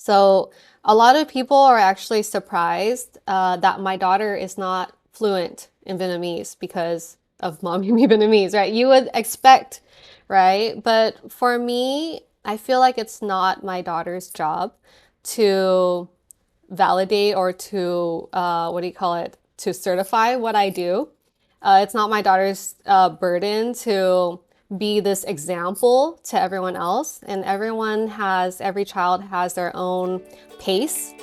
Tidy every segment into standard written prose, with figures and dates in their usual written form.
So a lot of people are actually surprised that my daughter is not fluent in Vietnamese because of Mommy and Me Vietnamese, right? You would expect, right? But for me, I feel like it's not my daughter's job to validate or to, what do you call it, to certify what I do. It's not my daughter's burden to be this example to everyone else. And every child has their own pace.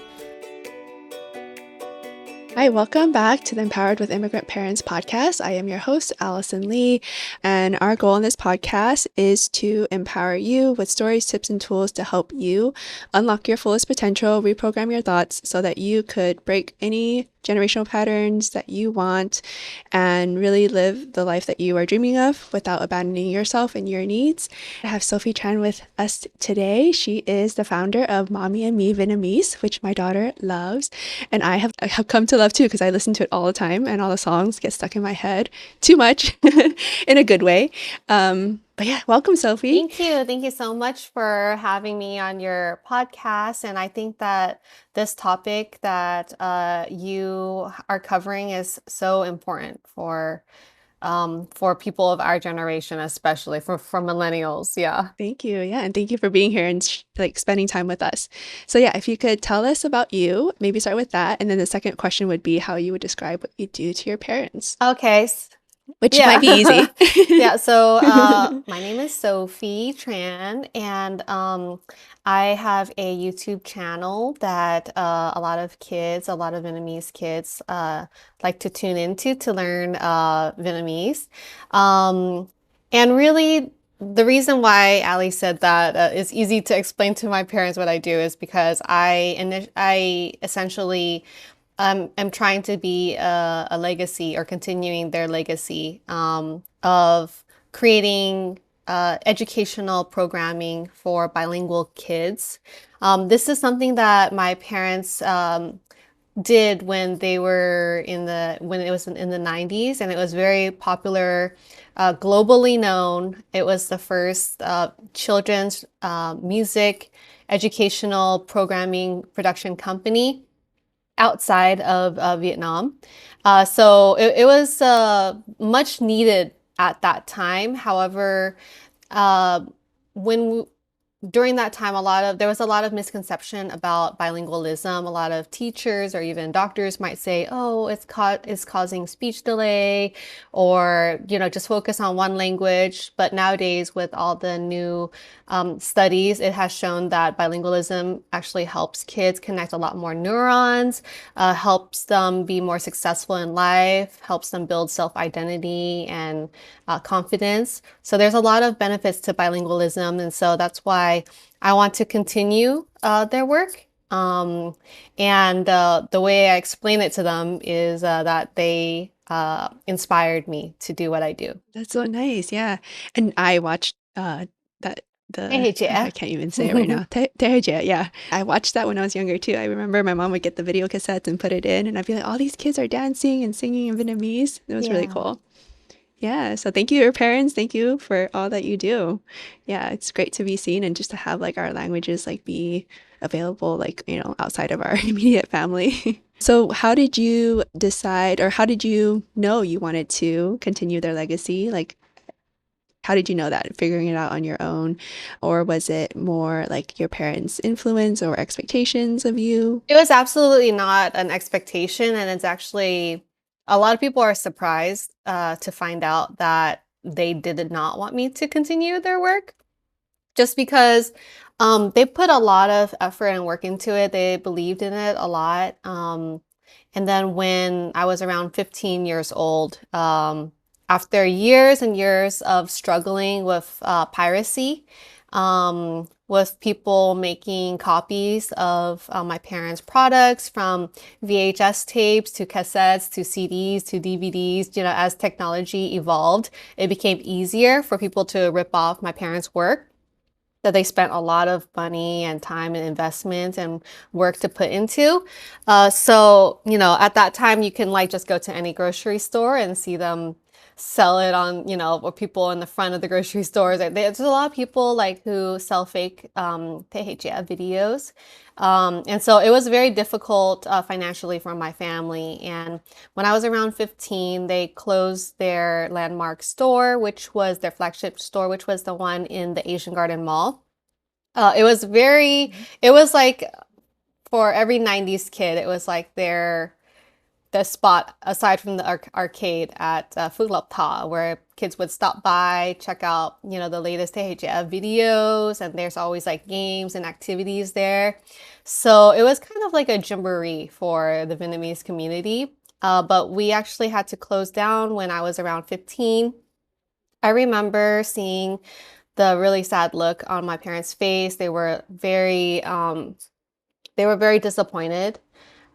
Hi, welcome back to the Empowered with Immigrant Parents podcast. I am your host, Allison Lee, and our goal in this podcast is to empower you with stories, tips, and tools to help you unlock your fullest potential, reprogram your thoughts so that you could break any generational patterns that you want and really live the life that you are dreaming of without abandoning yourself and your needs. I have Sophie Tran with us today. She is the founder of Mommy and Me Vietnamese, which my daughter loves, and I have come to love too because I listen to it all the time and all the songs get stuck in my head too much in a good way. But yeah, welcome, Sophie. Thank you. Thank you so much for having me on your podcast. And I think that this topic that you are covering is so important for people of our generation, especially for millennials. Yeah. Thank you. Yeah, and thank you for being here and like spending time with us. So yeah, if you could tell us about you, maybe start with that, and then the second question would be how you would describe what you do to your parents, Okay. which might be Yeah. easy. Yeah. So my name is Sophie Tran, and I have a YouTube channel that a lot of kids, a lot of Vietnamese kids, like to tune into to learn Vietnamese. Um, and really, the reason why Ali said that it's easy to explain to my parents what I do is because I essentially am trying to be a legacy or continuing their legacy of creating educational programming for bilingual kids. This is something that my parents did when they were when it was in the 90s, and it was very popular, globally known. It was the first children's music educational programming production company outside of Vietnam. So it was much needed at that time. However, uh, when during that time, there was a lot of misconception about bilingualism. A lot of teachers or even doctors might say, "Oh, it's causing speech delay," or just focus on one language. But nowadays, with all the new studies, it has shown that bilingualism actually helps kids connect a lot more neurons, helps them be more successful in life, helps them build self-identity and confidence. So there's a lot of benefits to bilingualism, and so that's why I want to continue their work. And the way I explain it to them is that they inspired me to do what I do. That's so nice. Yeah, and I watched that Thế the Hệ I Trẻ. can't even say it right now. Thế Hệ Trẻ, yeah, I watched that when I was younger too. I remember my mom would get the video cassettes and put it in, and I'd be like, all these kids are dancing and singing in Vietnamese. It was really Yeah. cool. Yeah, so thank you, your parents. Thank you for all that you do. Yeah, it's great to be seen and just to have like our languages like be available like, outside of our immediate family. So how did you decide or how did you know you wanted to continue their legacy? Like, how did you know that? Figuring it out on your own? Or was it more like your parents' influence or expectations of you? It was absolutely not an expectation, and it's actually a lot of people are surprised to find out that they did not want me to continue their work, just because they put a lot of effort and work into it. They believed in it a lot. And then when I was around 15 years old, after years and years of struggling with piracy, with people making copies of my parents' products, from VHS tapes to cassettes to CDs to DVDs, as technology evolved, it became easier for people to rip off my parents' work that they spent a lot of money and time and investment and work to put into. So, at that time, you can like just go to any grocery store and see them sell it on, or people in the front of the grocery stores. Like, there's a lot of people like who sell fake Thế Hệ Trẻ videos. And so it was very difficult financially for my family. And when I was around 15, they closed their landmark store, which was their flagship store, which was the one in the Asian Garden Mall. It was very, it was like for every 90s kid, it was like the spot aside from the arcade at Phước Lộc Thọ, where kids would stop by, check out, the latest Thế Hệ Trẻ videos, and there's always like games and activities there. So it was kind of like a jamboree for the Vietnamese community. But we actually had to close down when I was around 15. I remember seeing the really sad look on my parents' face. They were very disappointed.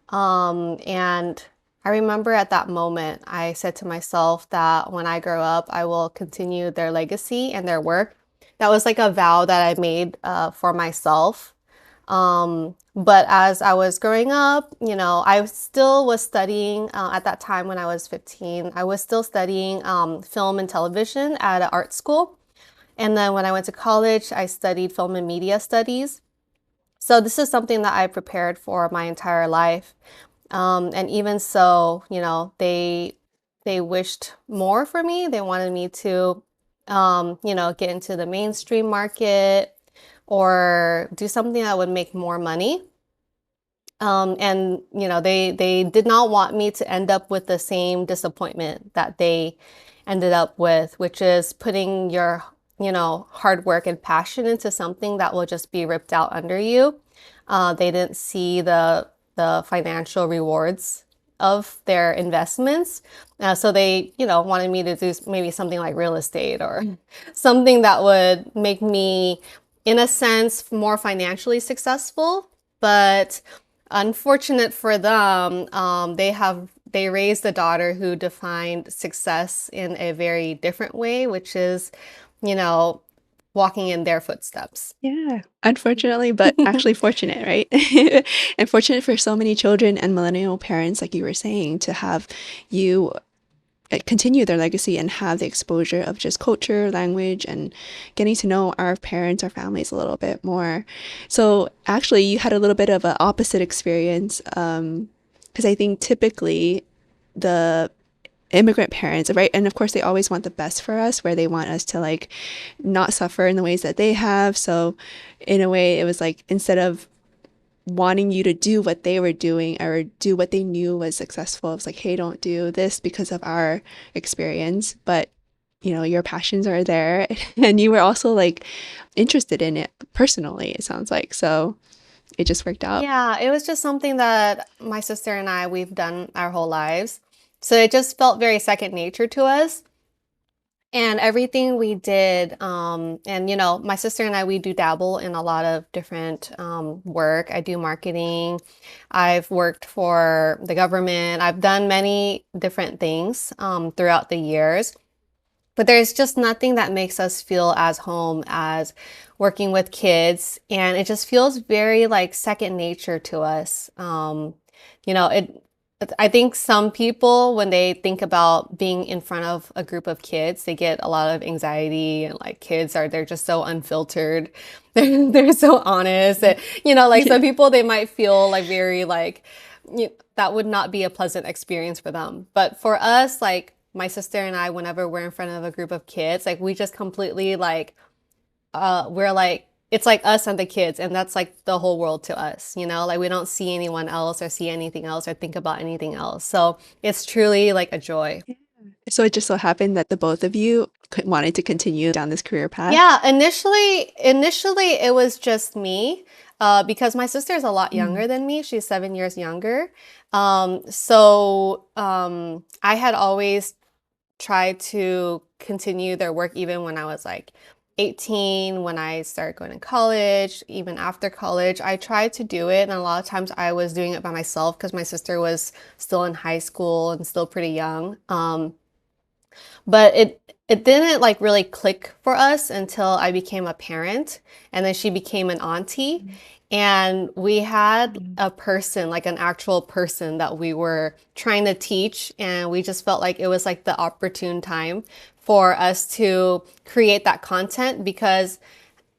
And I remember at that moment, I said to myself that when I grow up, I will continue their legacy and their work. That was like a vow that I made for myself. But as I was growing up, I still was studying at that time when I was 15. I was still studying film and television at an art school. And then when I went to college, I studied film and media studies. So this is something that I prepared for my entire life. And even so, they wished more for me. They wanted me to, get into the mainstream market or do something that would make more money. And they did not want me to end up with the same disappointment that they ended up with, which is putting your, hard work and passion into something that will just be ripped out under you. They didn't see the financial rewards of their investments. So they, wanted me to do maybe something like real estate or something that would make me, in a sense, more financially successful. But unfortunate for them, they raised a daughter who defined success in a very different way, which is, you know, walking in their footsteps. Yeah, unfortunately, but actually fortunate, right? And fortunate for so many children and millennial parents, like you were saying, to have you continue their legacy and have the exposure of just culture, language, and getting to know our parents, our families a little bit more. So actually, you had a little bit of an opposite experience, because I think typically the immigrant parents, right? And of course, they always want the best for us, where they want us to like not suffer in the ways that they have. So in a way, it was like instead of wanting you to do what they were doing or do what they knew was successful, it was like, hey, don't do this because of our experience. But your passions are there and you were also like interested in it personally, it sounds like. So it just worked out. Yeah, it was just something that my sister and we've done our whole lives. So it just felt very second nature to us. And everything we did, and my sister and we do dabble in a lot of different work. I do marketing. I've worked for the government. I've done many different things throughout the years. But there's just nothing that makes us feel as home as working with kids. And it just feels very like second nature to us. It I think some people, when they think about being in front of a group of kids, they get a lot of anxiety and like they're just so unfiltered. They're so honest. And, like some people, they might feel like very like that would not be a pleasant experience for them. But for us, like my sister and whenever we're in front of a group of kids, like we just completely like we're like it's like us and the kids, and that's like the whole world to us, like we don't see anyone else or see anything else or think about anything else. So it's truly like a joy. So it just so happened that the both of you wanted to continue down this career path. Yeah, initially it was just me, because my sister is a lot Mm. younger than me. She's 7 years younger. So I had always tried to continue their work even when I was like 18, when I started going to college, even after college. I tried to do it, and a lot of times I was doing it by myself because my sister was still in high school and still pretty young. But it didn't like really click for us until I became a parent, and then she became an auntie. And we had a person, like an actual person that we were trying to teach, and we just felt like it was like the opportune time for us to create that content because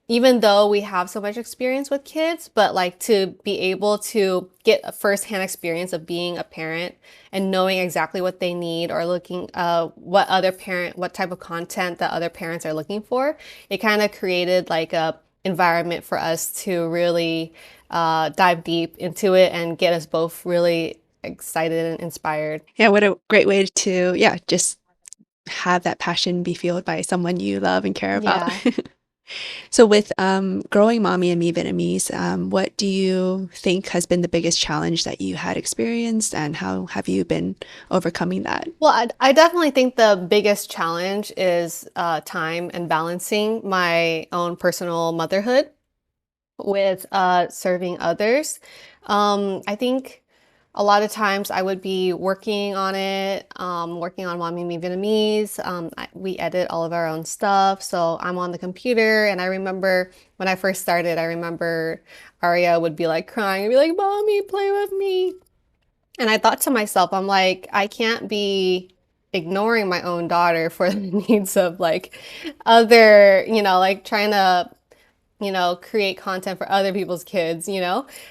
even though we have so much experience with kids, but like to be able to get a firsthand experience of being a parent and knowing exactly what they need or looking what type of content that other parents are looking for, it kind of created like a environment for us to really dive deep into it and get us both really excited and inspired. Yeah, what a great way to, yeah, just have that passion be fueled by someone you love and care about. Yeah. So with growing Mommy and Me Vietnamese, what do you think has been the biggest challenge that you had experienced, and how have you been overcoming that? Well, I definitely think the biggest challenge is time and balancing my own personal motherhood with serving others. I think a lot of times I would be working on it, working on Mommy and Me Vietnamese. We edit all of our own stuff, so I'm on the computer. And I remember when I first started, I remember Aria would be like crying and be like, "Mommy, play with me." And I thought to myself, I'm like, I can't be ignoring my own daughter for the needs of like other, like trying to create content for other people's kids.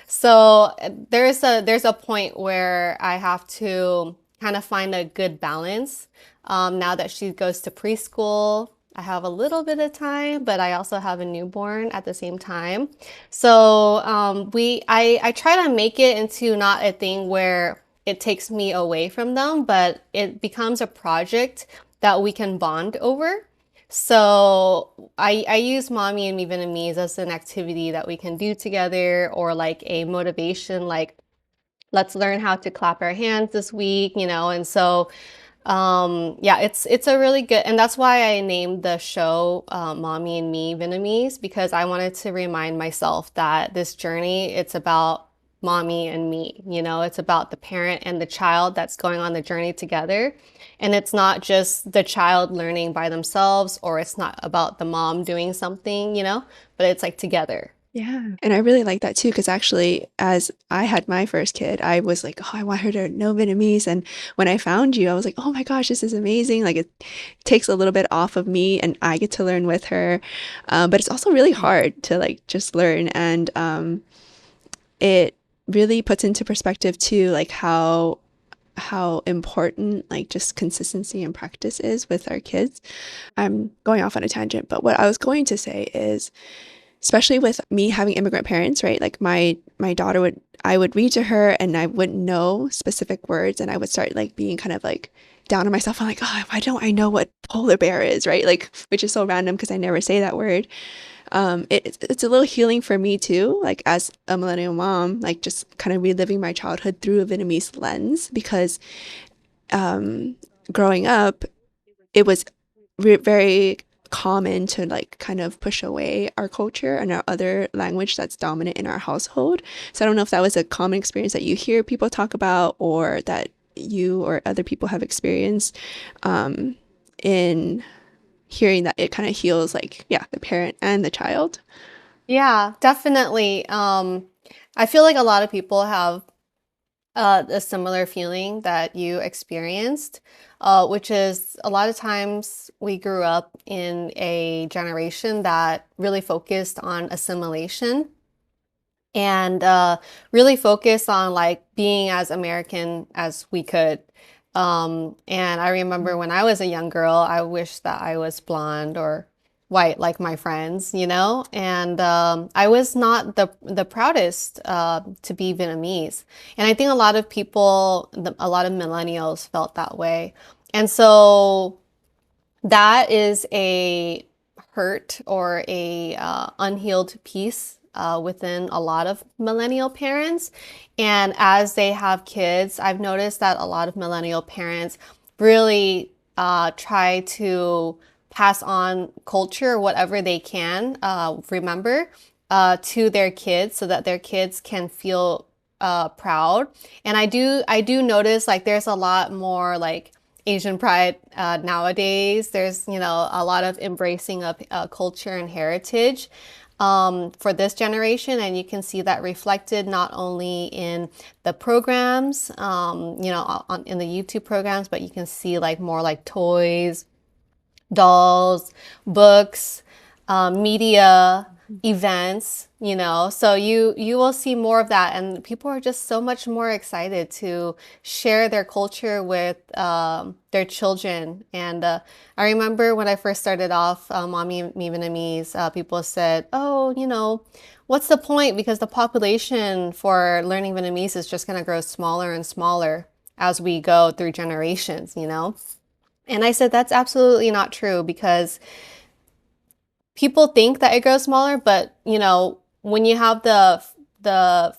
So there's a point where I have to kind of find a good balance. Now that she goes to preschool, I have a little bit of time, but I also have a newborn at the same time. So I try to make it into not a thing where it takes me away from them, but it becomes a project that we can bond over. So I use Mommy and Me Vietnamese as an activity that we can do together or like a motivation, like let's learn how to clap our hands this week. And so yeah, it's a really good, and that's why I named the show Mommy and Me Vietnamese, because I wanted to remind myself that this journey, it's about mommy and me. It's about the parent and the child that's going on the journey together. And it's not just the child learning by themselves, or it's not about the mom doing something, but it's like together. Yeah. And I really like that too, because actually, as I had my first kid, I was like, oh, I want her to know Vietnamese. And when I found you, I was like, oh my gosh, this is amazing. Like, it takes a little bit off of me and I get to learn with her. But it's also really hard to like just learn. And it really puts into perspective too, like how important like just consistency and practice is with our kids. I'm going off on a tangent, but what I was going to say is, especially with me having immigrant parents, right? Like my daughter would I would read to her and I wouldn't know specific words and I would start like being kind of like down on myself. I'm like, oh, why don't I know what polar bear is, right? Like, which is so random because I never say that word. It's a little healing for me too, like as a millennial mom, like just kind of reliving my childhood through a Vietnamese lens because growing up, it was very common to like kind of push away our culture and our other language that's dominant in our household. So I don't know if that was a common experience that you hear people talk about or that you or other people have experienced in hearing that it kind of heals like, yeah, the parent and the child. Yeah, definitely. I feel like a lot of people have a similar feeling that you experienced, which is a lot of times we grew up in a generation that really focused on assimilation and really focused on like being as American as we could. And I remember when I was a young girl, I wish that I was blonde or white like my friends. And I was not the proudest to be Vietnamese. And I think a lot of people, a lot of millennials felt that way. And so that is a hurt or a unhealed piece within a lot of millennial parents. And as they have kids, I've noticed that a lot of millennial parents really try to pass on culture, whatever they can remember, to their kids so that their kids can feel proud. And I do notice like there's a lot more like Asian pride nowadays. There's a lot of embracing of culture and heritage. for this generation, and you can see that reflected not only in the programs, in the YouTube programs, but you can see like more like toys, dolls, books, media, events, so you will see more of that, and people are just so much more excited to share their culture with their children. And I remember when I first started off Mommy and Me Vietnamese, people said, oh, what's the point, because the population for learning Vietnamese is just going to grow smaller and smaller as we go through generations. And I said, that's absolutely not true, because people think that it grows smaller, but when you have the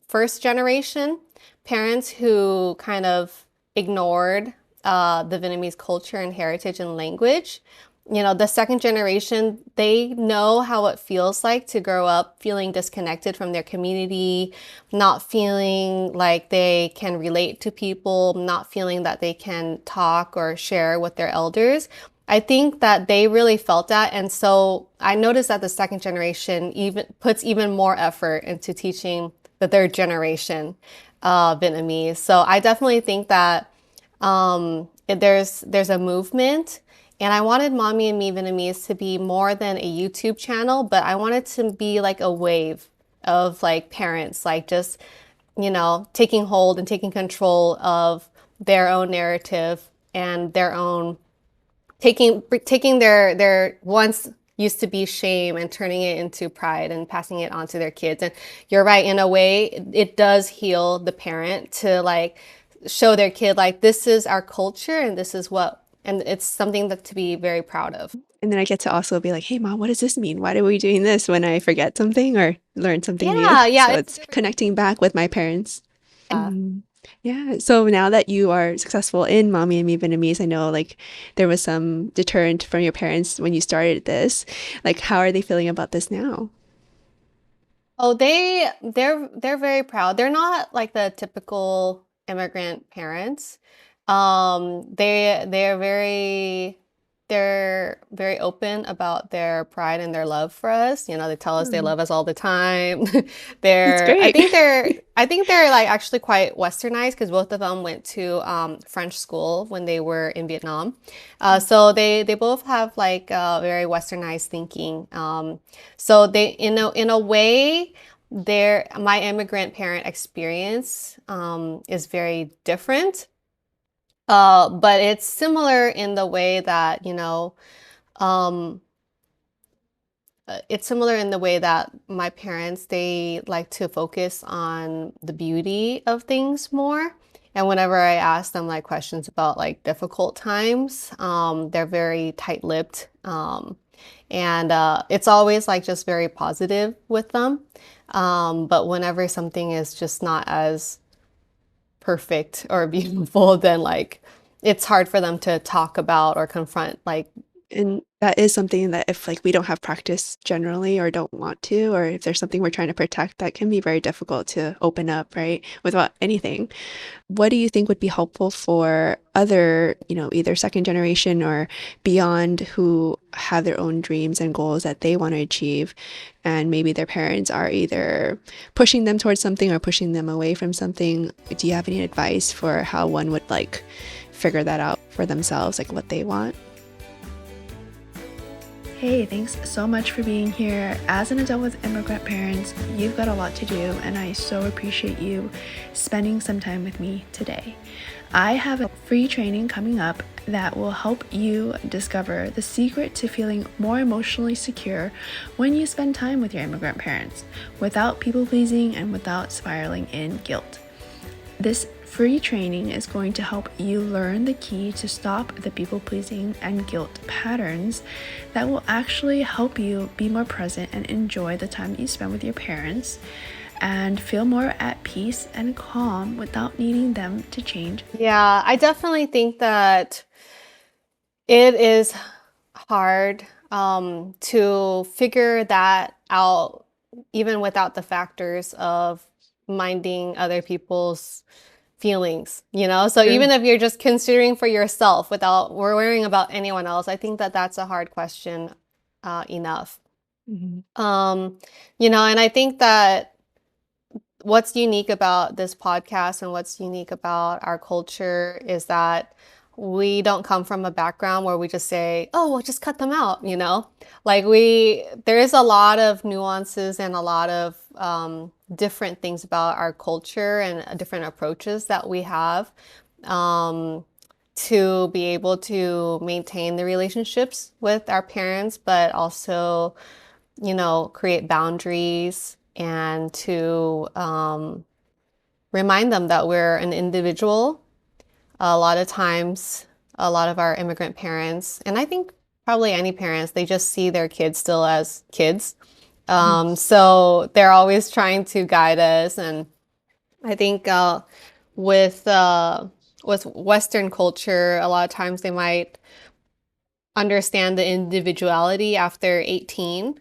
first generation parents who kind of ignored the Vietnamese culture and heritage and language, the second generation, they know how it feels like to grow up feeling disconnected from their community, not feeling like they can relate to people, not feeling that they can talk or share with their elders. I think that they really felt that. And so I noticed that the second generation even puts even more effort into teaching the third generation Vietnamese. So I definitely think that there's a movement, and I wanted Mommy and Me Vietnamese to be more than a YouTube channel, but I wanted to be like a wave of like parents, like just taking hold and taking control of their own narrative and their own taking their once used to be shame and turning it into pride and passing it on to their kids. And you're right, in a way, it does heal the parent to like show their kid like this is our culture and this is what, and it's something that to be very proud of. And then I get to also be like, hey, mom, what does this mean? Why are we doing this when I forget something or learn something new? Yeah, yeah, So it's it's connecting back with my parents. yeah. Mhm. Yeah. So now that you are successful in Mommy and Me Vietnamese, I know like there was some deterrent from your parents when you started this. Like, how are they feeling about this now? Oh, they're very proud. They're not like the typical immigrant parents. They're very open about their pride and their love for us. They tell us they Hmm. love us all the time. That's great. I think they're like actually quite westernized, because both of them went to French school when they were in Vietnam. So they both have like very westernized thinking. So they, in a way, my immigrant parent experience is very different, but it's similar in the way that, um, it's similar in the way that my parents, they like to focus on the beauty of things more. And whenever I ask them like questions about like difficult times, they're very tight-lipped. And it's always like just very positive with them. But whenever something is just not as perfect or beautiful, then like it's hard for them to talk about or confront like. And that is something that if like we don't have practice generally or don't want to, or if there's something we're trying to protect, that can be very difficult to open up, right? Without anything. What do you think would be helpful for other, either second generation or beyond who have their own dreams and goals that they want to achieve? And maybe their parents are either pushing them towards something or pushing them away from something. Do you have any advice for how one would like figure that out for themselves, like what they want? Hey, thanks so much for being here. As an adult with immigrant parents, you've got a lot to do, and I so appreciate you spending some time with me today. I have a free training coming up that will help you discover the secret to feeling more emotionally secure when you spend time with your immigrant parents, without people pleasing and without spiraling in guilt. This free training is going to help you learn the key to stop the people pleasing and guilt patterns that will actually help you be more present and enjoy the time that you spend with your parents and feel more at peace and calm without needing them to change. Yeah, I definitely think that it is hard to figure that out, even without the factors of minding other people's feelings. So True. even if you're just considering for yourself without worrying about anyone else, I think that that's a hard question enough. Mhm. Um, and I think that what's unique about this podcast and what's unique about our culture is that we don't come from a background where we just say, oh, well, just cut them out, Like there is a lot of nuances and a lot of different things about our culture and different approaches that we have um, to be able to maintain the relationships with our parents, but also create boundaries and to remind them that we're an individual. A lot of times, a lot of our immigrant parents, and I think probably any parents, they just see their kids still as kids. Mhm. So they're always trying to guide us. And I think with uh, with Western culture, a lot of times they might understand the individuality after 18.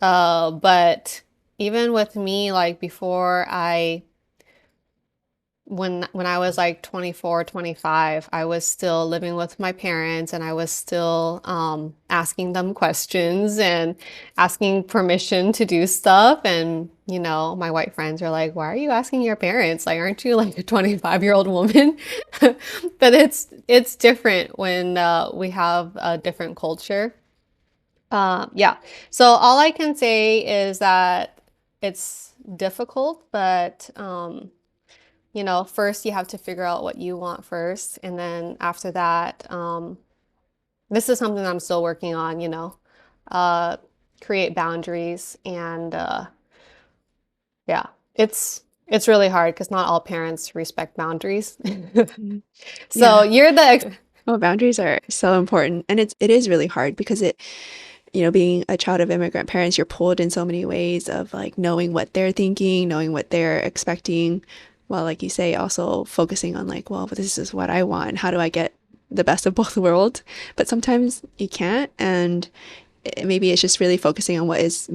But even with me, like before when I was like 24, 25, I was still living with my parents and I was still asking them questions and asking permission to do stuff. And, my white friends are like, why are you asking your parents? Like, aren't you like a 25-year-old woman? But it's different when we have a different culture. Yeah. So all I can say is that it's difficult, but first you have to figure out what you want first, and then after that, this is something I'm still working on, uh, create boundaries, and yeah, it's really hard because not all parents respect boundaries. Mhm. So Yeah. you're the ex Well, boundaries are so important, and it is really hard because being a child of immigrant parents, you're pulled in so many ways of like knowing what they're thinking, knowing what they're expecting, while like you say, also focusing on like, well, but this is what I want. How do I get the best of both worlds? But sometimes you can't, and maybe it's just really focusing on what is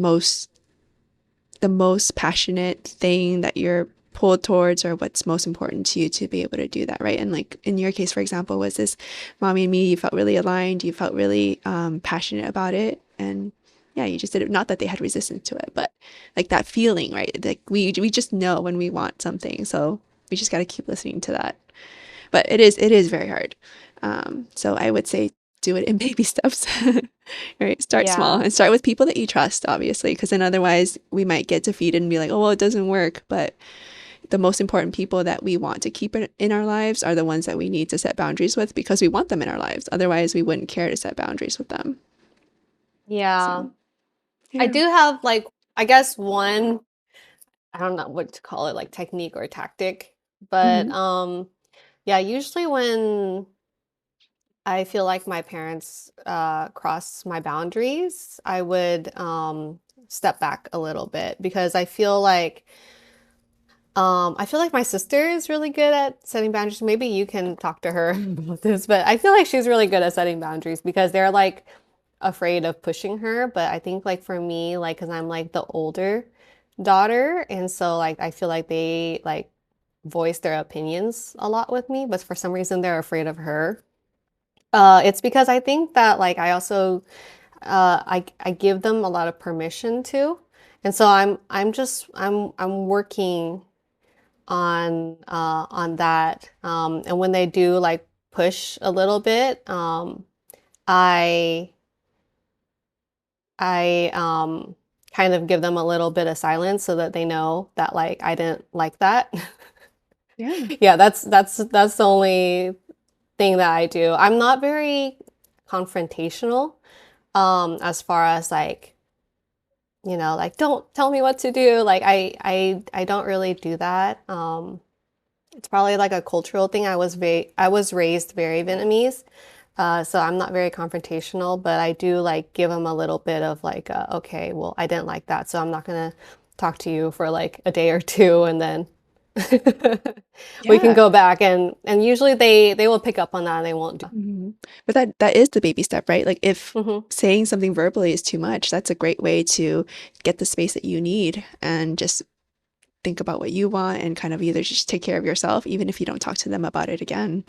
the most passionate thing that you're pulled towards or what's most important to you to be able to do that, right? And like in your case, for example, was this Mommy and Me, you felt really aligned, you felt really passionate about it, and yeah, you just did it. Not that they had resistance to it, but like that feeling, right? Like we just know when we want something, so we just got to keep listening to that. But it is very hard. So I would say do it in baby steps. Right? Start small Yeah. and start with people that you trust, obviously, because then otherwise we might get defeated and be like, oh, well, it doesn't work. But the most important people that we want to keep in our lives are the ones that we need to set boundaries with because we want them in our lives. Otherwise, we wouldn't care to set boundaries with them. Yeah. So, I yeah. do have like, I guess one, I don't know what to call it, like technique or tactic, but Hmm. yeah, usually when I feel like my parents cross my boundaries, I would step back a little bit because I feel like my sister is really good at setting boundaries. Maybe you can talk to her about this, but I feel like she's really good at setting boundaries because they're like afraid of pushing her. But I think like for me, like because I'm like the older daughter, and so like I feel like they like voice their opinions a lot with me, but for some reason they're afraid of her. It's because I think that like I also I give them a lot of permission to, and so I'm working on that. And when they do like push a little bit, I I kind of give them a little bit of silence so that they know that like I didn't like that. Yeah. Yeah, that's the only thing that I do. I'm not very confrontational as far as like like don't tell me what to do. Like I don't really do that. It's probably like a cultural thing. I was raised very Vietnamese, so I'm not very confrontational, but I do like give them a little bit of like, okay, well, I didn't like that, so I'm not gonna talk to you for like a day or two, and then we can Yeah. go back and usually they will pick up on that and they won't do. Hmm. But that is the baby step, right? Like if Hmm. saying something verbally is too much, that's a great way to get the space that you need and just think about what you want and kind of either just take care of yourself, even if you don't talk to them about it again.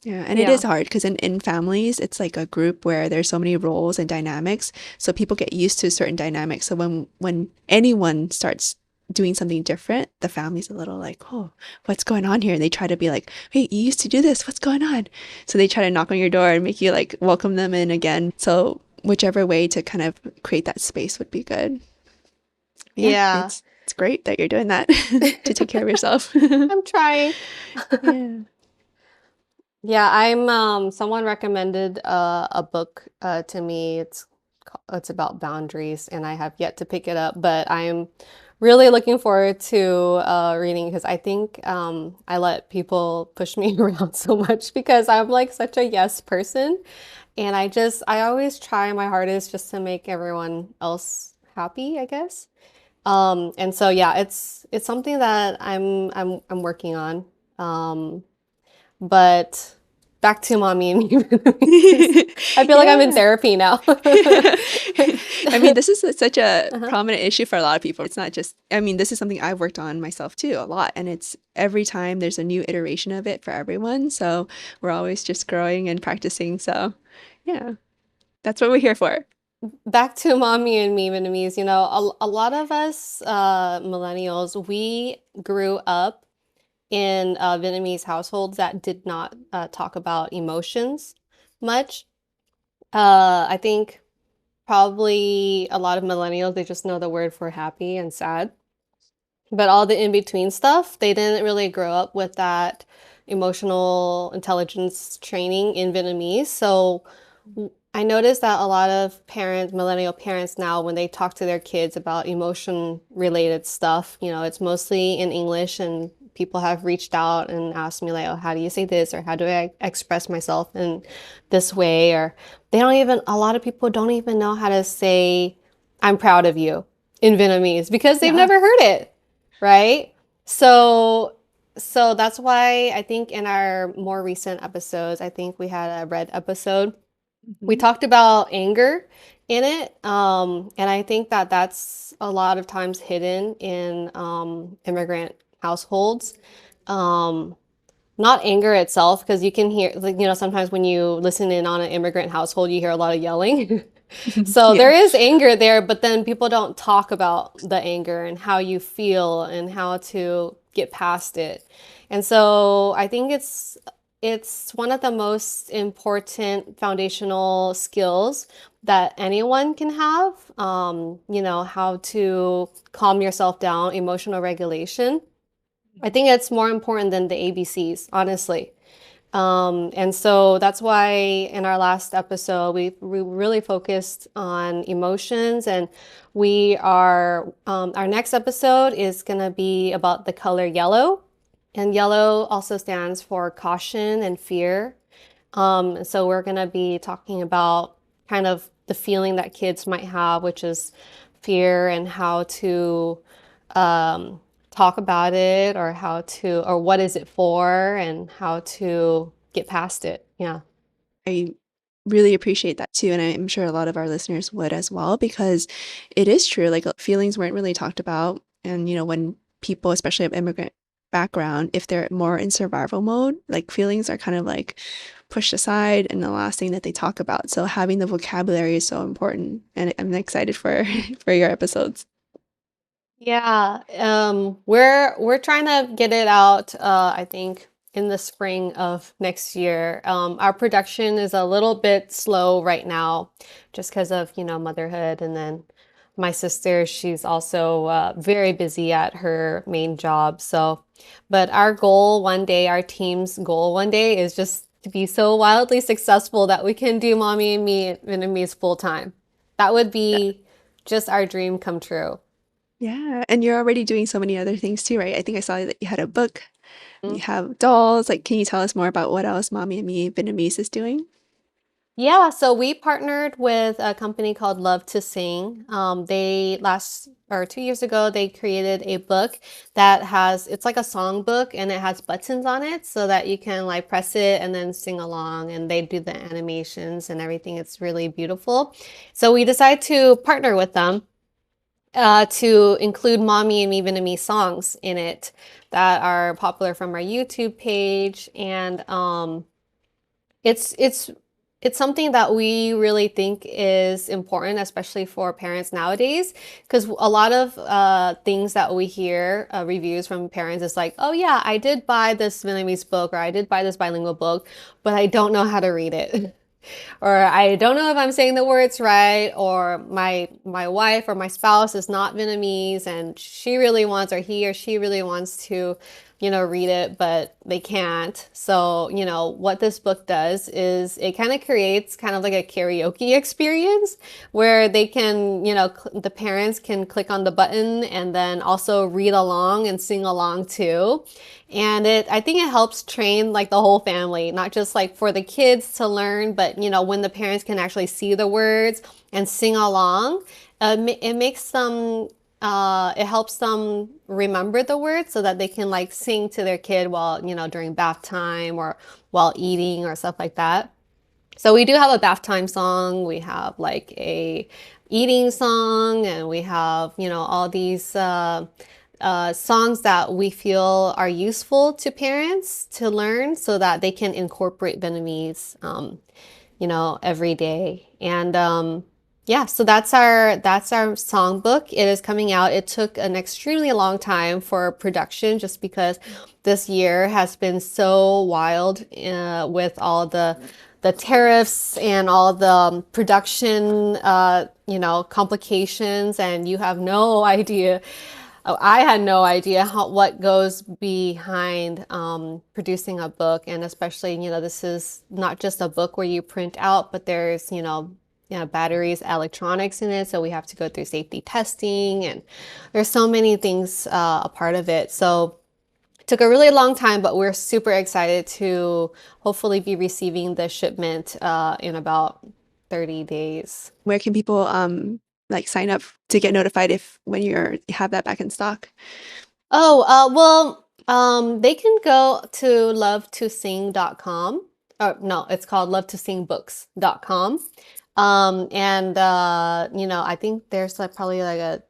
Yeah, and it is Yeah. hard because in families, it's like a group where there's so many roles and dynamics, so people get used to certain dynamics. So when anyone starts doing something different, the family's a little like, oh, what's going on here? And they try to be like, hey, you used to do this. What's going on? So they try to knock on your door and make you like welcome them in again. So whichever way to kind of create that space would be good. Yeah, Yeah. it's great that you're doing that to take care of yourself. I'm trying. Yeah. Yeah, I'm someone recommended a book to me. It's about boundaries and I have yet to pick it up, but I'm really looking forward to reading because I think I let people push me around so much because I'm like such a yes person and I always try my hardest just to make everyone else happy, I guess. And so yeah, it's something that I'm working on. Um but back to mommy and me Vietnamese. I feel like I'm in Yeah. therapy now. I mean, this is such a Uh-huh. prominent issue for a lot of people. It's not just, I mean, this is something I've worked on myself too a lot. And it's every time there's a new iteration of it for everyone. So we're always just growing and practicing. So yeah, that's what we're here for. Back to mommy and me Vietnamese. A lot of us millennials, we grew up in Vietnamese households that did not talk about emotions much. I think probably a lot of millennials, they just know the word for happy and sad. But all the in-between stuff, they didn't really grow up with that emotional intelligence training in Vietnamese. So I noticed that a lot of parents, millennial parents now, when they talk to their kids about emotion related stuff, it's mostly in English and people have reached out and asked me like, oh, how do you say this? Or how do I express myself in this way? Or a lot of people don't even know how to say, I'm proud of you in Vietnamese because they've Yeah. never heard it, right? So so that's why I think in our more recent episodes, I think we had a red episode. We Mhm. talked about anger in it, and I think that that's a lot of times hidden in immigrant households. Um, Not anger itself, because you can hear, like, sometimes when you listen in on an immigrant household, you hear a lot of yelling. So there Yeah. is anger there, but then people don't talk about the anger and how you feel and how to get past it. And so I think it's one of the most important foundational skills that anyone can have. How to calm yourself down, emotional regulation. I think it's more important than the ABCs, honestly. And so that's why in our last episode, we really focused on emotions, and our next episode is going to be about the color yellow. And yellow also stands for caution and fear. So we're going to be talking about kind of the feeling that kids might have, which is fear, and how to um, talk about it, or what is it for, and how to get past it. Yeah. I really appreciate that too. And I'm sure a lot of our listeners would as well, because it is true. Like feelings weren't really talked about. And, when people, especially of immigrant background, if they're more in survival mode, like feelings are kind of like pushed aside and the last thing that they talk about. So having the vocabulary is so important. And I'm excited for for your episodes. Yeah, we're trying to get it out, I think in the spring of next year. Our production is a little bit slow right now just because of, motherhood. And then my sister, she's also very busy at her main job. So, but our team's goal one day is just to be so wildly successful that we can do Mommy and Me Vietnamese full time. That would be just our dream come true. Yeah. And you're already doing so many other things too, right? I think I saw that you had a book, you have dolls. Like, can you tell us more about what else Mommy and Me Vietnamese is doing? Yeah, so we partnered with a company called Love to Sing. They last or 2 years ago, they created a book it's like a song book and it has buttons on it so that you can like press it and then sing along, and they do the animations and everything. It's really beautiful. So we decided to partner with them. to include Mommy and Me Vietnamese songs in it that are popular from our YouTube page. And it's it's it's something that we really think is important, especially for parents nowadays, because a lot of things that we hear reviews from parents is like, oh yeah, I did buy this Vietnamese book or I did buy this bilingual book, but I don't know how to read it. Or I don't know if I'm saying the words right, or my wife or my spouse is not Vietnamese and she really wants, or he or she really wants to, read it, but they can't. So, what this book does is it kind of creates kind of like a karaoke experience where they can, the parents can click on the button and then also read along and sing along too. And I think it helps train like the whole family, not just like for the kids to learn, but when the parents can actually see the words and sing along, it makes them, it helps them remember the words so that they can like sing to their kid while, during bath time or while eating or stuff like that. So we do have a bath time song. We have like a eating song, and we have, all these songs that we feel are useful to parents to learn so that they can incorporate Vietnamese, every day. And yeah, so that's our songbook. It is coming out. It took an extremely long time for production just because this year has been so wild with all the tariffs and all the production, complications, and you have no idea. Oh, I had no idea what goes behind producing a book, and especially, this is not just a book where you print out, but there's, batteries, electronics in it, so we have to go through safety testing, and there's so many things a part of it. So it took a really long time, but we're super excited to hopefully be receiving the shipment in about 30 days. Where can people like sign up to get notified if when you have that back in stock? Oh, well, they can go to lovetosing.com. Or no, it's called lovetosingbooks.com. And I think there's like probably like a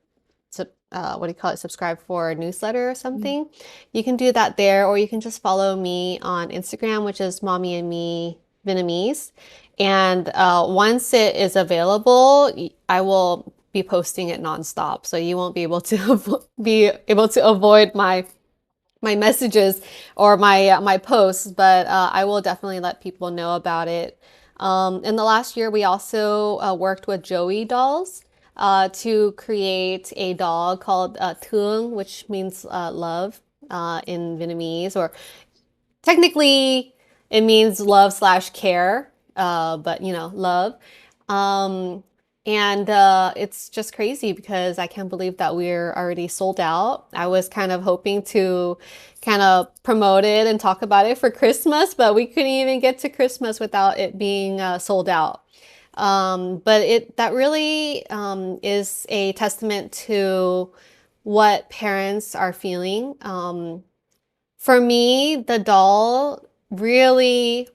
what do you call it? Subscribe for a newsletter or something. You can do that there, or you can just follow me on Instagram, which is Mommy and Me Vietnamese. And once it is available, I will be posting it nonstop, so you won't be able to be able to avoid my messages or my posts. But I will definitely let people know about it. In the last year, we also worked with Joey Dolls to create a doll called Thương, which means love in Vietnamese, or technically it means love slash care, but love. Um, and it's just crazy because I can't believe that we're already sold out. I was kind of hoping to kind of promote it and talk about it for Christmas, but we couldn't even get to Christmas without it being sold out. But that really is a testament to what parents are feeling. For me, the doll really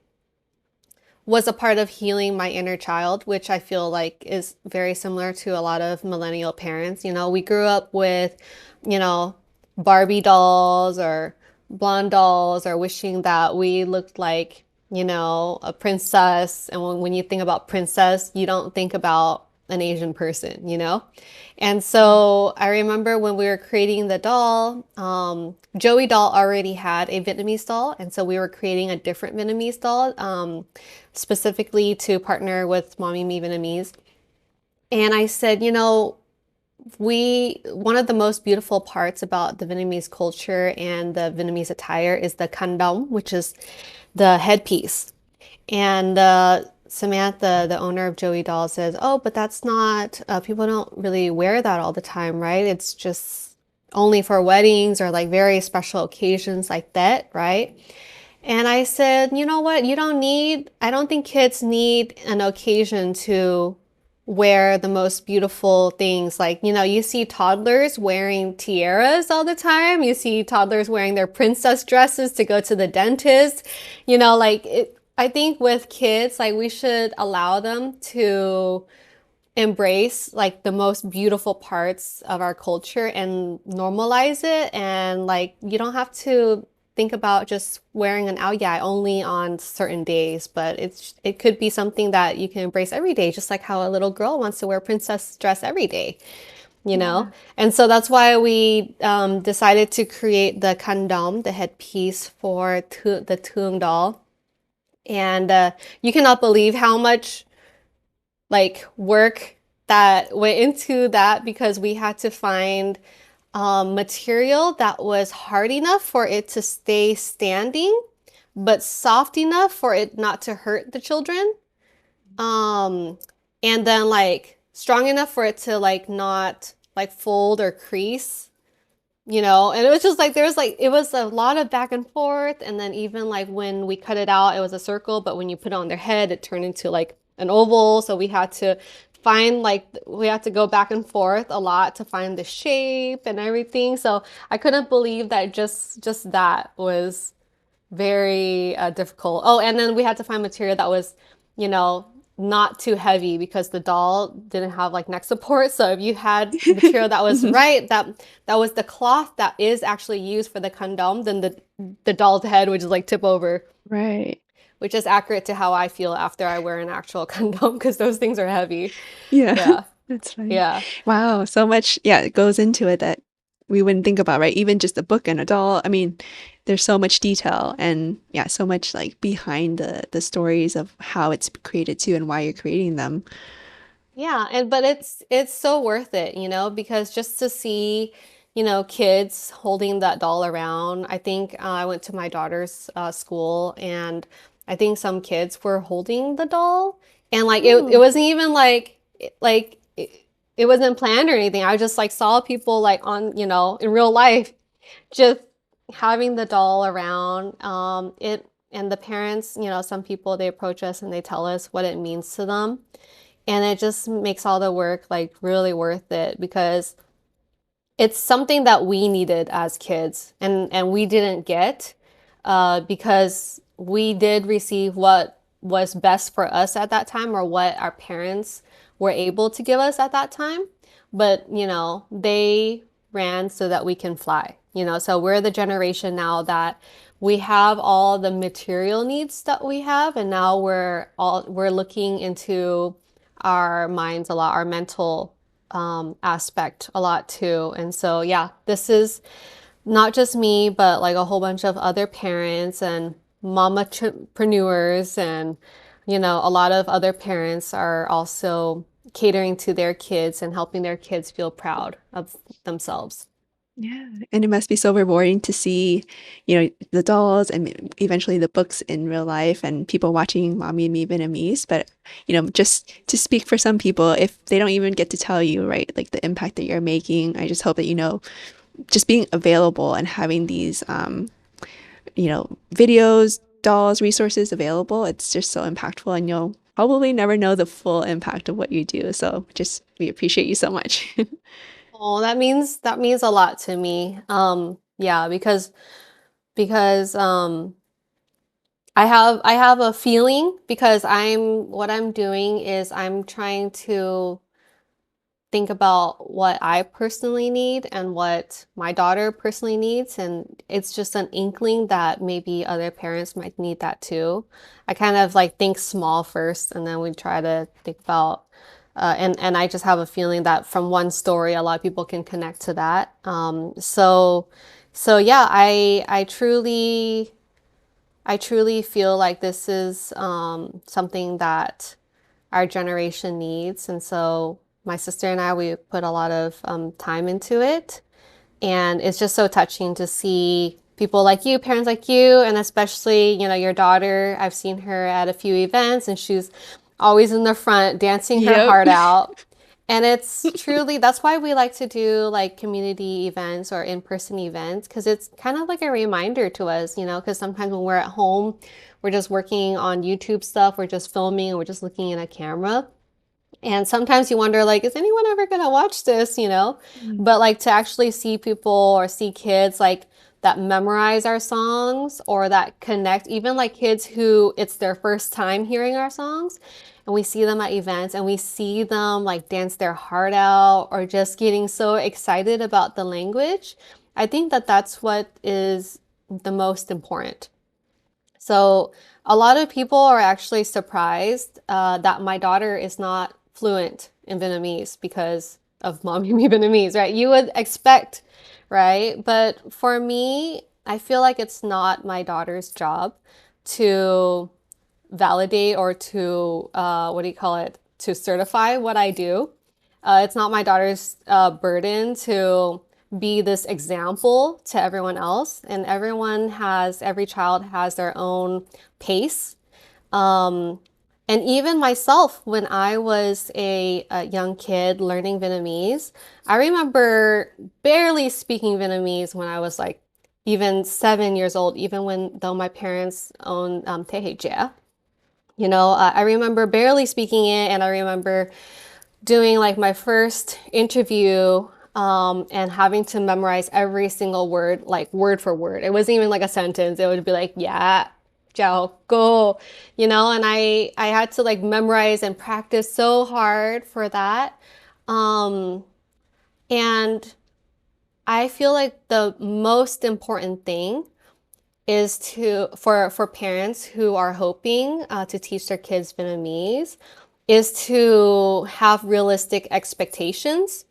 was a part of healing my inner child, which I feel like is very similar to a lot of millennial parents. We grew up with, you know, Barbie dolls or blonde dolls, or wishing that we looked like, a princess. And when you think about princess, you don't think about an Asian person. And so I remember when we were creating the doll, Joey doll already had a Vietnamese doll. And so we were creating a different Vietnamese doll, specifically to partner with Mommy and Me Vietnamese. And I said, one of the most beautiful parts about the Vietnamese culture and the Vietnamese attire is the khăn đóng, which is the headpiece. And Samantha, the owner of Joey Doll, says, "Oh, but that's not, people don't really wear that all the time, right? It's just only for weddings or like very special occasions like that, right?" And I said, you know what? I don't think kids need an occasion to wear the most beautiful things. Like, you see toddlers wearing tiaras all the time. You see toddlers wearing their princess dresses to go to the dentist. I think with kids, like we should allow them to embrace like the most beautiful parts of our culture and normalize it. And like, you don't have to think about just wearing an ao only on certain days, but it could be something that you can embrace every day, just like how a little girl wants to wear a princess dress every day, you know? Yeah. And so that's why we decided to create the kandam, the headpiece for the Tuong doll. And you cannot believe how much like work that went into that because we had to find material that was hard enough for it to stay standing, but soft enough for it not to hurt the children. Um, and then like strong enough for it to like not like fold or crease, you know. And it was just like there was like it was a lot of back and forth. And then even like when we cut it out, it was a circle, but when you put it on their head, it turned into like an oval. So we had to find like we had to go back and forth a lot to find the shape and everything. So I couldn't believe that just that was very difficult. Oh, and then we had to find material that was, you know, not too heavy because the doll didn't have like neck support. So if you had material that was Mhm. right, that was the cloth that is actually used for the condom, then the doll's head would just like tip over, Right. which is accurate to how I feel after I wear an actual condom because those things are heavy. Yeah. Yeah. That's funny. Yeah. Wow, so much, yeah, it goes into it that we wouldn't think about, right? Even just a book and a doll. I mean, there's so much detail and yeah, so much like behind the stories of how it's created too and why you're creating them. Yeah, and but it's so worth it, you know, because just to see, you know, kids holding that doll around. I think I went to my daughter's school, and I think some kids were holding the doll, and like it Oh, wasn't even like it wasn't planned or anything. I just like saw people like on, you know, in real life just having the doll around. It and the parents, you know, some people they approach us and they tell us what it means to them. And it just makes all the work like really worth it because it's something that we needed as kids and we didn't get because we did receive what was best for us at that time or what our parents were able to give us at that time. But, you know, they ran so that we can fly, you know, so we're the generation now that we have all the material needs that we have, and now we're looking into our minds a lot, our mental aspect a lot too. And so, yeah, this is not just me, but like a whole bunch of other parents and mamapreneurs and, you know, a lot of other parents are also catering to their kids and helping their kids feel proud of themselves. yeah. And it must be so rewarding to see, the dolls and eventually the books in real life and people watching Mommy and Me Vietnamese. But, just to speak for some people, if they don't even get to tell you, right, like the impact that you're making, I just hope that, just being available and having these, videos, dolls, resources available, it's just so impactful and you'll probably never know the full impact of what you do. So just we appreciate you so much. Oh, that means a lot to me. Yeah, because I have a feeling because what I'm doing is I'm trying to think about what I personally need and what my daughter personally needs. And it's just an inkling that maybe other parents might need that too. I kind of like think small first and then we try to think about, and I just have a feeling that from one story, a lot of people can connect to that. So yeah, I truly feel like this is something that our generation needs. And so my sister and I, we put a lot of time into it. And it's just so touching to see people like you, parents like you, and especially, you know, your daughter. I've seen her at a few events and she's always in the front dancing her Yep. heart out. And it's truly, that's why we like to do like community events or in-person events, because it's kind of like a reminder to us, you know, because sometimes when we're at home, we're just working on YouTube stuff, we're just filming, and we're just looking at a camera. And sometimes you wonder, like, is anyone ever gonna watch this, you know? Mm. But like to actually see people or see kids like that memorize our songs or that connect, even like kids who it's their first time hearing our songs. And we see them at events and we see them like dance their heart out or just getting so excited about the language. I think that that's what is the most important. So a lot of people are actually surprised that my daughter is not fluent in Vietnamese because of Mommy and Me Vietnamese, right? You would expect, right? But for me, I feel like it's not my daughter's job to validate or to, what do you call it, to certify what I do. It's not my daughter's burden to be this example to everyone else. And every child has their own pace. Um, and even myself, when I was a young kid learning Vietnamese, I remember barely speaking Vietnamese when I was like even 7 years old, even though my parents owned Thế Hệ Trẻ. I remember barely speaking it, and I remember doing like my first interview and having to memorize every single word, like word for word. It wasn't even like a sentence. It would be like, yeah, chào cô, and I had to like memorize and practice so hard for that. Um, and I feel like the most important thing is for parents who are hoping to teach their kids Vietnamese is to have realistic expectations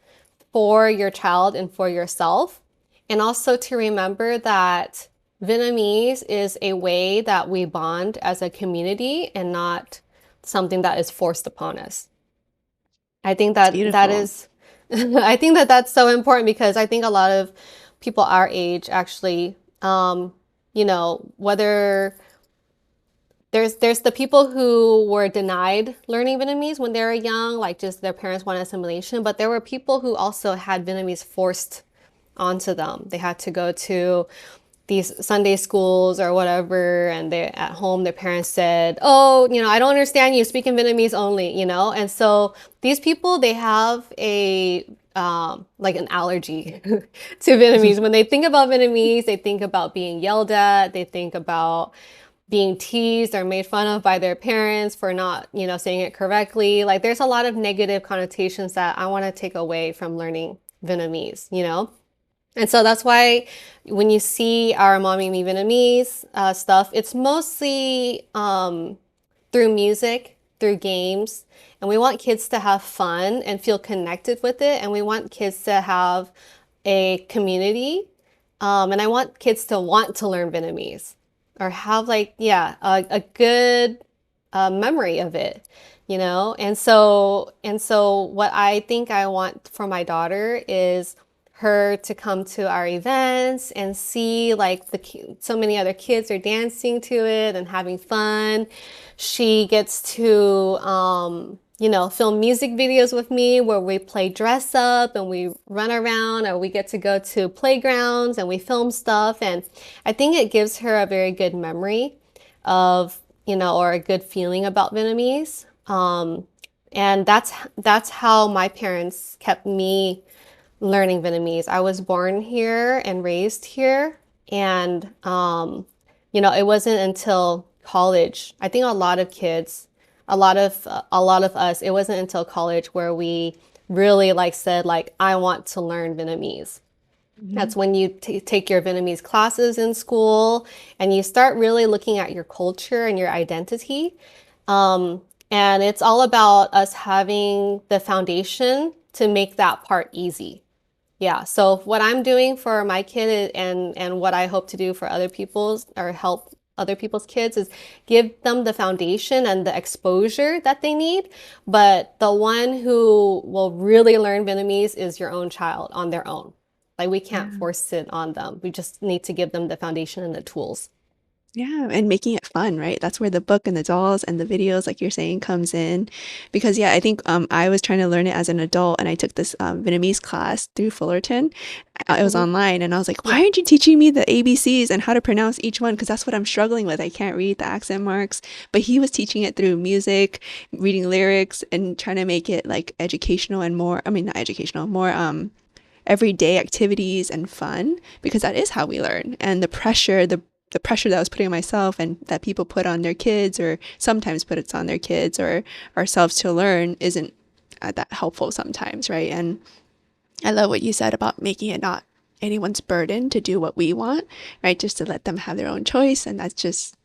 for your child and for yourself, and also to remember that Vietnamese is a way that we bond as a community and not something that is forced upon us. I think It's that beautiful. is, I think that that's so important because I think a lot of people our age actually, whether there's the people who were denied learning Vietnamese when they were young, like just their parents wanted assimilation, but there were people who also had Vietnamese forced onto them. They had to go to these Sunday schools or whatever, and they at home their parents said, "Oh, I don't understand you. Speak in Vietnamese only." And so these people they have a like an allergy to Vietnamese. When they think about Vietnamese, they think about being yelled at. They think about being teased or made fun of by their parents for not, saying it correctly. Like there's a lot of negative connotations that I want to take away from learning Vietnamese. And so that's why when you see our Mommy and Me Vietnamese stuff, it's mostly through music, through games. And we want kids to have fun and feel connected with it. And we want kids to have a community. And I want kids to want to learn Vietnamese or have like, yeah, a good memory of it. And so what I think I want for my daughter is her to come to our events and see like so many other kids are dancing to it and having fun. She gets to film music videos with me where we play dress up and we run around, or we get to go to playgrounds and we film stuff. And I think it gives her a very good memory of, or a good feeling about Vietnamese. And that's how my parents kept me learning Vietnamese. I was born here and raised here, and it wasn't until college. I think a lot of kids, a lot of us, it wasn't until college where we really like said like I want to learn Vietnamese. That's Mhm. when you take your Vietnamese classes in school and you start really looking at your culture and your identity. And it's all about us having the foundation to make that part easy. Yeah, so what I'm doing for my kid and what I hope to do for other people's or help other people's kids is give them the foundation and the exposure that they need. But the one who will really learn Vietnamese is your own child on their own. Like we can't Yeah. force it on them. We just need to give them the foundation and the tools. Yeah, and making it fun, right? That's where the book and the dolls and the videos, like you're saying, comes in. Because yeah, I think I was trying to learn it as an adult, and I took this Vietnamese class through Fullerton. It was Hmm. online, and I was like, why Yeah. aren't you teaching me the ABCs and how to pronounce each one? Because that's what I'm struggling with. I can't read the accent marks. But he was teaching it through music, reading lyrics, and trying to make it like educational and more, I mean, not educational, more everyday activities and fun, because that is how we learn. And the pressure that I was putting on myself and that people put on their kids, or sometimes put it on their kids or ourselves to learn, isn't that helpful sometimes, right? And I love what you said about making it not anyone's burden to do what we want, right? Just to let them have their own choice, and that's just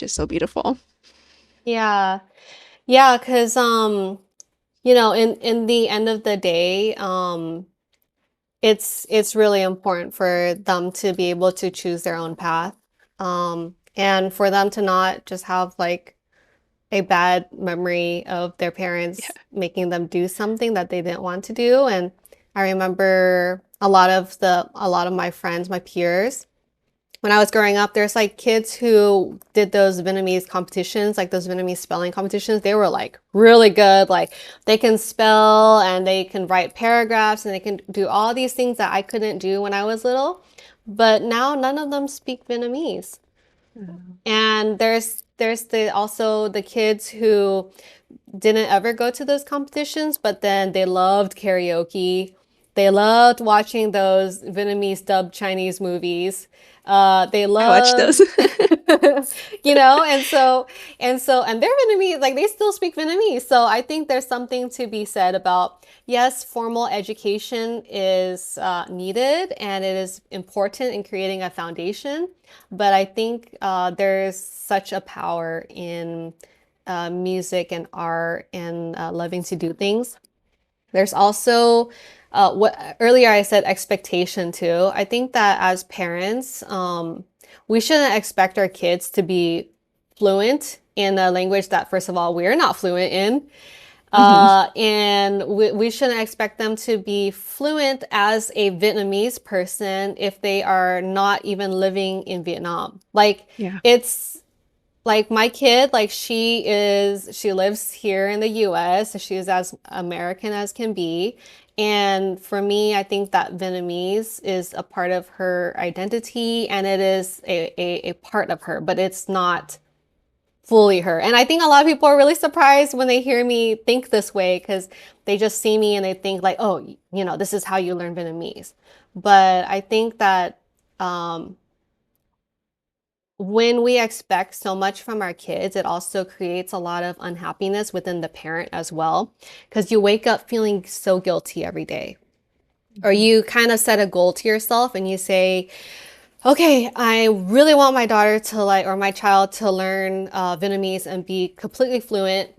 so beautiful. Yeah. Yeah, because in the end of the day, it's really important for them to be able to choose their own path. And for them to not just have like a bad memory of their Yeah. parents making them do something that they didn't want to do. And I remember a lot of my friends, my peers, when I was growing up, there's like kids who did those Vietnamese competitions, like those Vietnamese spelling competitions. They were like really good. Like they can spell and they can write paragraphs and they can do all these things that I couldn't do when I was little. But now none of them speak Vietnamese. Mm. And there's also the kids who didn't ever go to those competitions, but then they loved karaoke. They loved watching those Vietnamese dubbed Chinese movies. They I watched loved, those. and they're Vietnamese, like they still speak Vietnamese. So I think there's something to be said about, yes, formal education is needed and it is important in creating a foundation. But I think there's such a power in music and art and loving to do things. There's also what earlier I said expectation too. I think that as parents, we shouldn't expect our kids to be fluent in a language that, first of all, we're not fluent in. Hmm. And we shouldn't expect them to be fluent as a Vietnamese person if they are not even living in Vietnam. Like Yeah. it's like my kid, like she lives here in the US, so she is as American as can be. And for me, I think that Vietnamese is a part of her identity and it is a part of her, but it's not fully her. And I think a lot of people are really surprised when they hear me think this way because they just see me and they think like, oh, this is how you learn Vietnamese. But I think that um, when we expect so much from our kids, it also creates a lot of unhappiness within the parent as well, because you wake up feeling so guilty every day. Or Mhm. you kind of set a goal to yourself and you say, okay, I really want my daughter to like, or my child to learn Vietnamese and be completely fluent.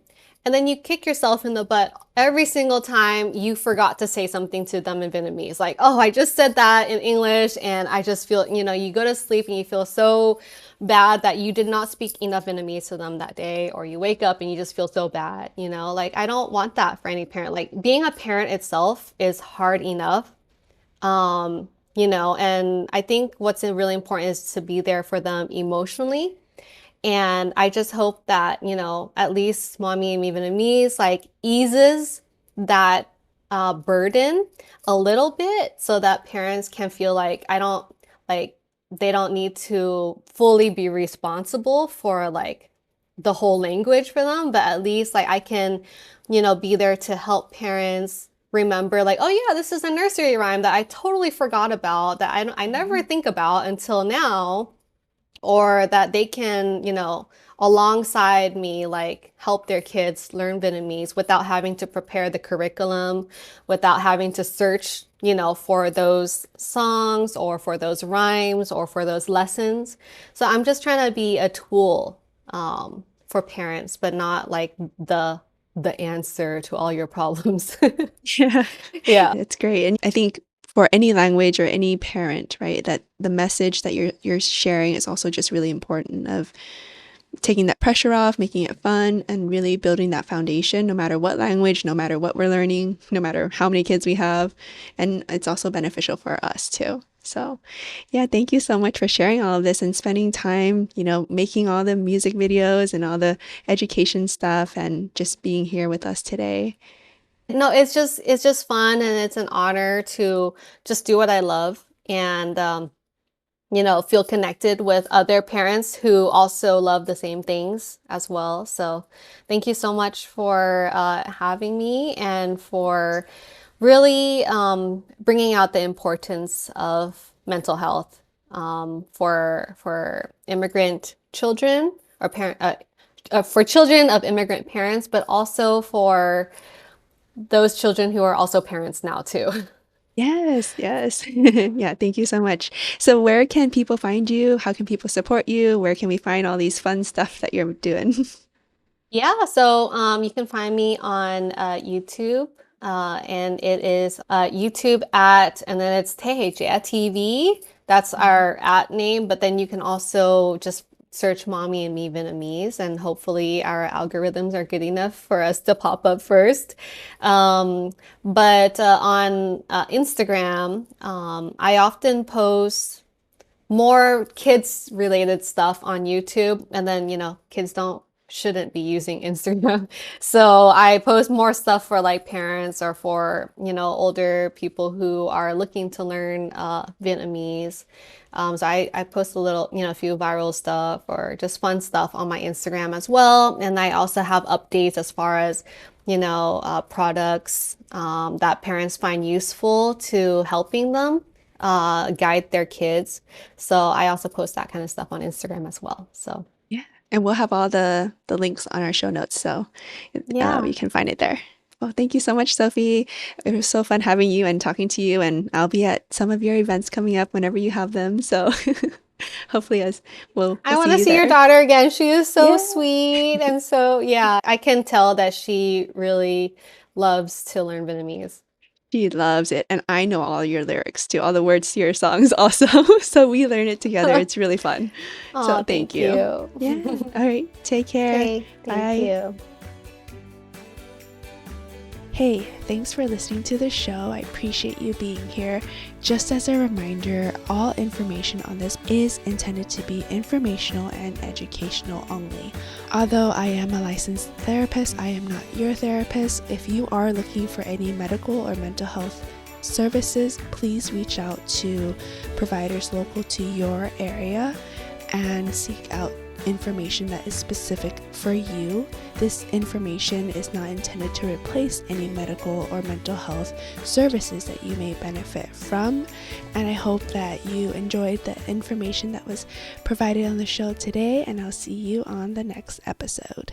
And then you kick yourself in the butt every single time you forgot to say something to them in Vietnamese. Like, oh, I just said that in English and I just feel, you go to sleep and you feel so bad that you did not speak enough Vietnamese to them that day, or you wake up and you just feel so bad. Like, I don't want that for any parent. Like, being a parent itself is hard enough. And I think what's really important is to be there for them emotionally. And I just hope that, at least Mommy and Me Vietnamese like eases that burden a little bit so that parents can feel like like, they don't need to fully be responsible for like the whole language for them, but at least like I can, be there to help parents remember like, oh yeah, this is a nursery rhyme that I totally forgot about that I never Mhm. think about until now, or that they can, alongside me, like help their kids learn Vietnamese without having to prepare the curriculum, without having to search, for those songs or for those rhymes or for those lessons. So I'm just trying to be a tool for parents, but not like the answer to all your problems. Yeah, Yeah. it's great. And I think for any language or any parent, right, that the message that you're sharing is also just really important of taking that pressure off, making it fun, and really building that foundation no matter what language, no matter what we're learning, no matter how many kids we have. And it's also beneficial for us too. So, yeah, thank you so much for sharing all of this and spending time, making all the music videos and all the education stuff and just being here with us today. No, it's just fun and it's an honor to just do what I love and feel connected with other parents who also love the same things as well. So thank you so much for having me and for really bringing out the importance of mental health for immigrant children or for children of immigrant parents, but also for those children who are also parents now too. Yes, yes. Yeah, thank you so much. So where can people find you? How can people support you? Where can we find all these fun stuff that you're doing? Yeah, so you can find me on YouTube, and it is YouTube at, and then it's Thế Hệ Trẻ TV. That's our at name, but then you can also just search Mommy and Me Vietnamese, and hopefully our algorithms are good enough for us to pop up first. But on Instagram, I often post more kids related stuff on YouTube, and then kids don't shouldn't be using Instagram. So I post more stuff for like parents or for older people who are looking to learn Vietnamese. So I post a little, a few viral stuff or just fun stuff on my Instagram as well. And I also have updates as far as products that parents find useful to helping them guide their kids. So I also post that kind of stuff on Instagram as well. So Yeah, and we'll have all the links on our show notes, so yeah, you can find it there. Well, thank you so much, Sophie. It was so fun having you and talking to you, and I'll be at some of your events coming up whenever you have them. So hopefully, as we'll I want see to you see your there. daughter again. She is so Yeah, sweet. And so, yeah, I can tell that she really loves to learn Vietnamese. she loves it, and I know all your lyrics too, all the words to your songs also. So we learn it together. It's really fun. So Oh, thank thank you. you. Yeah. All right. Take care. Okay, thank Bye. you. Hey, thanks for listening to the show. I appreciate you being here. Just as a reminder, all information on this is intended to be informational and educational only. Although I am a licensed therapist, I am not your therapist. If you are looking for any medical or mental health services, please reach out to providers local to your area and seek out information that is specific for you. This information is not intended to replace any medical or mental health services that you may benefit from. And I hope that you enjoyed the information that was provided on the show today, and I'll see you on the next episode.